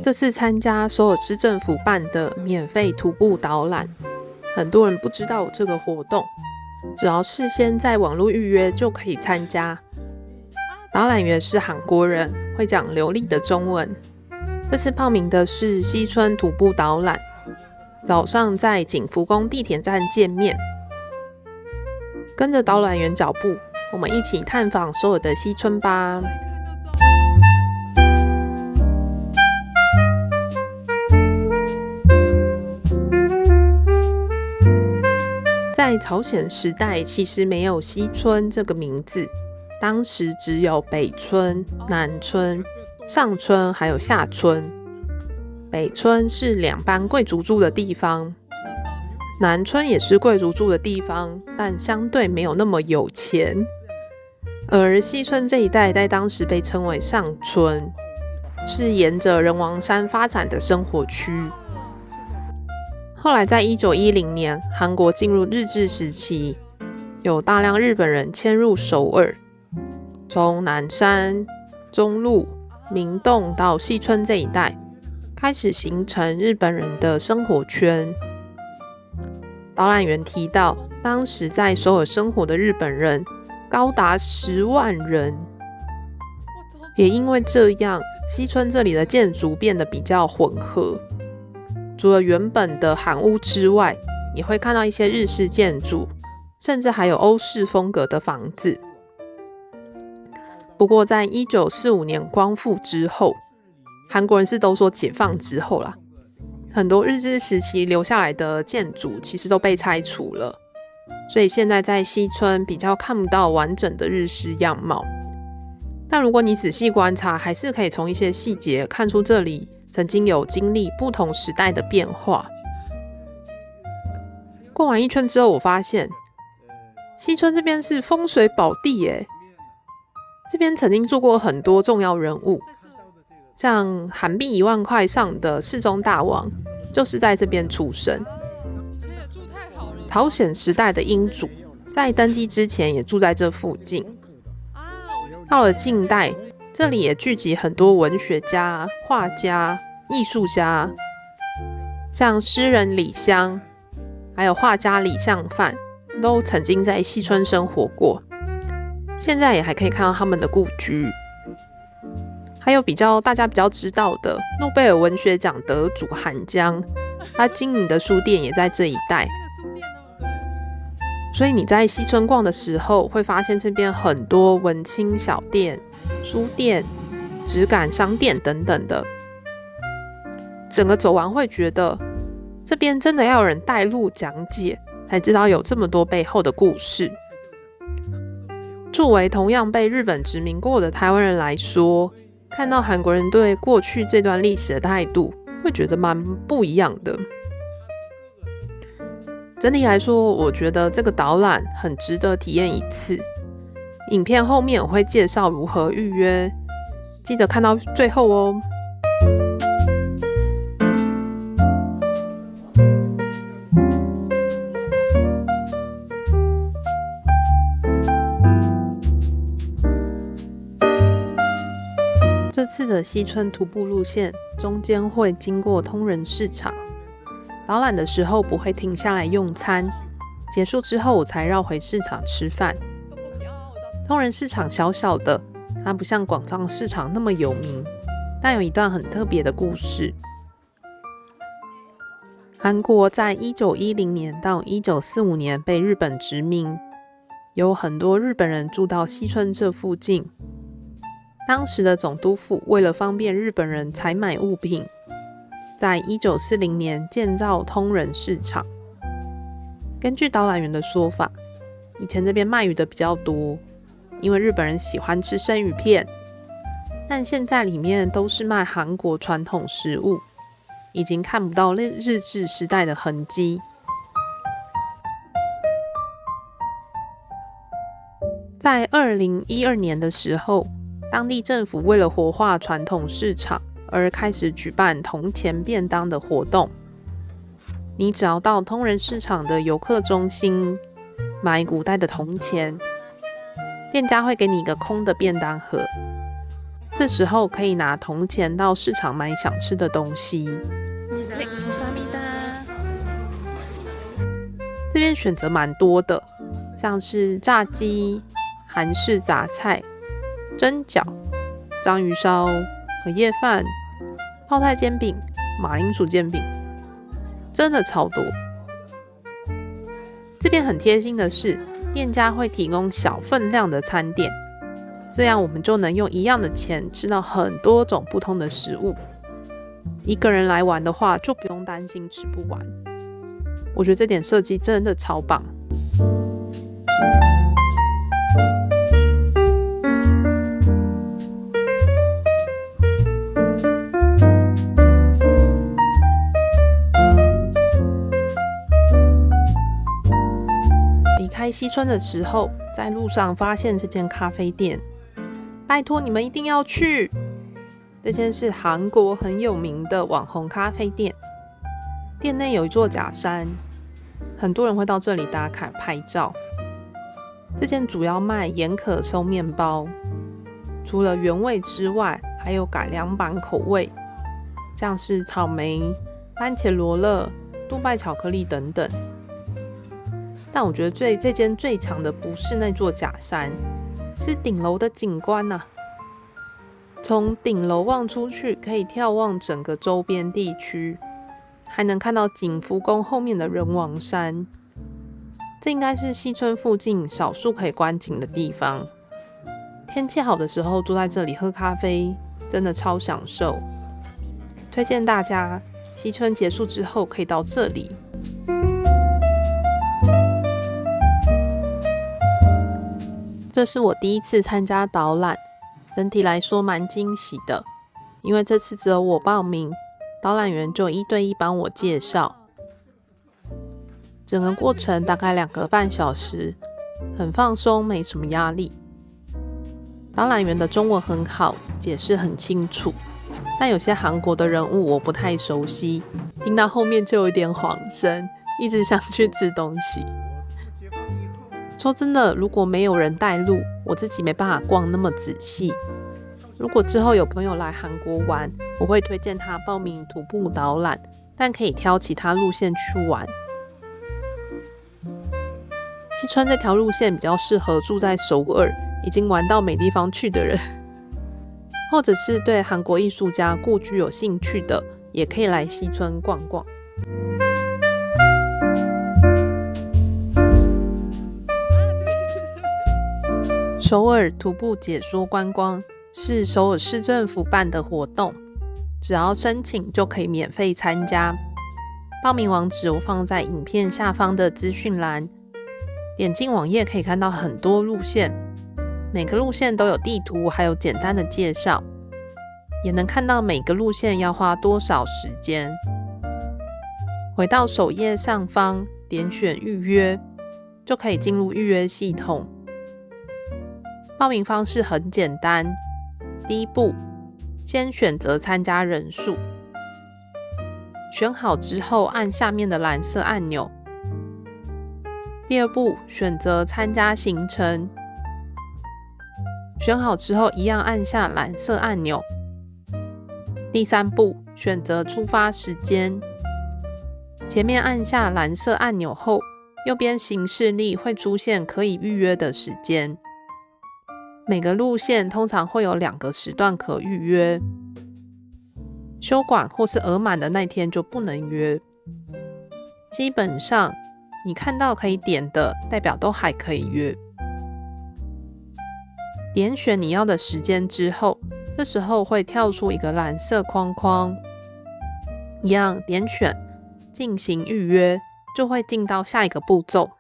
这次参加首尔市政府办的免费徒步导览，很多人不知道有这个活动，只要事先在网络预约就可以参加。导览员是韩国人，会讲流利的中文。这次报名的是西村徒步导览，早上在景福宫地铁站见面。跟着导览员脚步，我们一起探访首尔的西村吧。在朝鲜时代，其实没有西村这个名字，当时只有北村、南村、上村还有下村。北村是两班贵族住的地方，南村也是贵族住的地方，但相对没有那么有钱。而西村这一带在当时被称为上村，是沿着仁王山发展的生活区。后来在1910年，韩国进入日治时期，有大量日本人迁入首尔，从南山、中路、明洞到西村这一带，开始形成日本人的生活圈。导览员提到，当时在首尔生活的日本人高达10万人，也因为这样，西村这里的建筑变得比较混合。除了原本的韩屋之外，你会看到一些日式建筑，甚至还有欧式风格的房子。不过在1945年光复之后，韩国人是都说解放之后啦，很多日治时期留下来的建筑其实都被拆除了，所以现在在西村比较看不到完整的日式样貌。但如果你仔细观察，还是可以从一些细节看出这里曾经有经历不同时代的变化。逛完一圈之后，我发现西村这边是风水宝地耶，这边曾经住过很多重要人物，像韩币1万块上的世宗大王就是在这边出生。朝鲜时代的英主在登基之前也住在这附近。到了近代，这里也聚集很多文学家、画家、艺术家，像诗人李湘，还有画家李相范，都曾经在西村生活过。现在也还可以看到他们的故居。还有大家比较知道的诺贝尔文学奖得主韩江，他经营的书店也在这一带。所以你在西村逛的时候，会发现这边很多文青小店、书店、质感商店等等的。整个走完会觉得，这边真的要有人带路讲解，才知道有这么多背后的故事。作为同样被日本殖民过的台湾人来说，看到韩国人对过去这段历史的态度，会觉得蛮不一样的。整体来说，我觉得这个导览很值得体验一次。影片后面我会介绍如何预约，记得看到最后哦。这次的西村徒步路线中间会经过通仁市场，导览的时候不会停下来用餐，结束之后我才绕回市场吃饭。通仁市场小小的，它不像广藏市场那么有名，但有一段很特别的故事。韩国在1910年到1945年被日本殖民，有很多日本人住到西村这附近。当时的总督府为了方便日本人采买物品，在1940年建造通仁市场。根据导览员的说法，以前这边卖鱼的比较多，因为日本人喜欢吃生鱼片，但现在里面都是卖韩国传统食物，已经看不到日治时代的痕迹。在2012年的时候，当地政府为了活化传统市场而开始举办铜钱便当的活动。你只要到通仁市场的游客中心买古代的铜钱，店家会给你一个空的便当盒，这时候可以拿铜钱到市场买想吃的东西。这边选择蛮多的，像是炸鸡、韩式杂菜、蒸饺、章鱼烧、荷叶饭、泡菜煎饼、马铃薯煎饼，真的超多。这边很贴心的是，店家会提供小分量的餐点，这样我们就能用一样的钱吃到很多种不同的食物。一个人来玩的话，就不用担心吃不完。我觉得这点设计真的超棒。离开西村的时候，在路上发现这间咖啡店，拜托你们一定要去！这间是韩国很有名的网红咖啡店，店内有一座假山，很多人会到这里打卡拍照。这间主要卖盐可松面包，除了原味之外，还有改良版口味，像是草莓、番茄罗勒、杜拜巧克力等等。但我觉得这间最强的不是那座假山，是顶楼的景观啊！从顶楼望出去，可以眺望整个周边地区，还能看到景福宫后面的人王山。这应该是西村附近少数可以观景的地方。天气好的时候，坐在这里喝咖啡，真的超享受。推荐大家西村结束之后可以到这里。这是我第一次参加导览，整体来说蛮惊喜的，因为这次只有我报名，导览员就1对1帮我介绍。整个过程大概2个半小时，很放松，没什么压力。导览员的中文很好，解释很清楚，但有些韩国的人物我不太熟悉，听到后面就有点恍神，一直想去吃东西。说真的，如果没有人带路，我自己没办法逛那么仔细。如果之后有朋友来韩国玩，我会推荐他报名徒步导览，但可以挑其他路线去玩。西村这条路线比较适合住在首尔，已经玩到没地方去的人，或者是对韩国艺术家故居有兴趣的，也可以来西村逛逛。首尔徒步解说观光是首尔市政府办的活动，只要申请就可以免费参加。报名网址我放在影片下方的资讯栏，点进网页可以看到很多路线，每个路线都有地图，还有简单的介绍，也能看到每个路线要花多少时间。回到首页上方，点选预约，就可以进入预约系统。报名方式很简单，第一步，先选择参加人数，选好之后按下面的蓝色按钮。第二步，选择参加行程，选好之后一样按下蓝色按钮。第三步，选择出发时间，前面按下蓝色按钮后，右边行事历会出现可以预约的时间。每个路线通常会有2个时段可预约，休馆或是额满的那天就不能约。基本上你看到可以点的，代表都还可以约。点选你要的时间之后，这时候会跳出一个蓝色框框，一样点选进行预约，就会进到下一个步骤。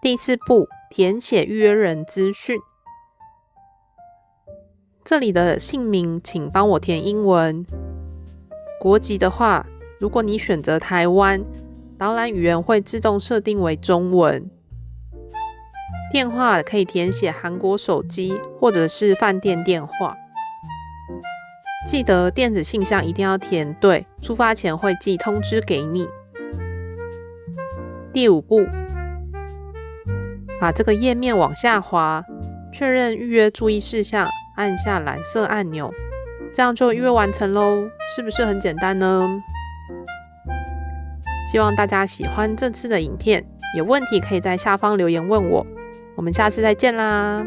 第4步，填写预约人资讯。这里的姓名请帮我填英文，国籍的话，如果你选择台湾，导览语言会自动设定为中文。电话可以填写韩国手机或者是饭店电话。记得电子信箱一定要填对，出发前会寄通知给你。第5步，把这个页面往下滑，确认预约注意事项，按下蓝色按钮，这样就预约完成咯，是不是很简单呢？希望大家喜欢这次的影片，有问题可以在下方留言问我，我们下次再见啦！